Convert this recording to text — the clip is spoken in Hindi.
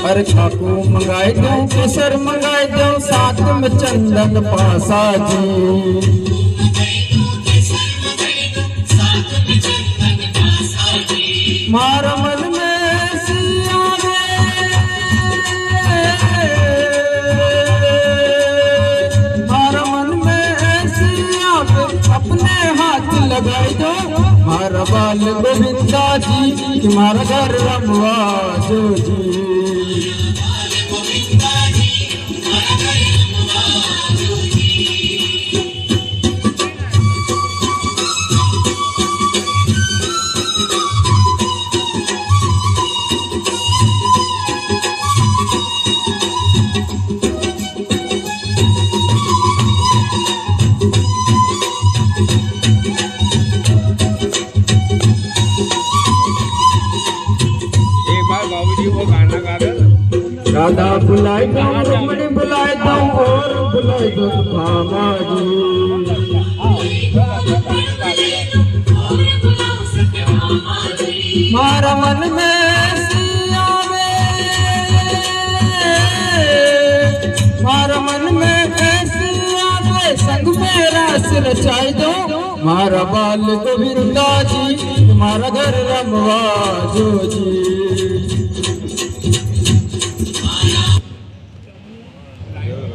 अरे खाकू मंगाई दो केसर मंगाई दो साथ में चंदन पासा जी। मारा मन में सिया मारा मन में सिया अपने हाथ लगाई दो। मारा बाल गोविंदा जी तुम्हारा घर रमवा जो जी। राधा बुलाए दो रमणी बुलाए दो और बुलाए दो भामा जी। मारा मन में सिया मारा मन में सिया संग मेरा सिर रचाई दो। मारा बाल गोविंदा जी तुम्हारा घर रमवा जो जी।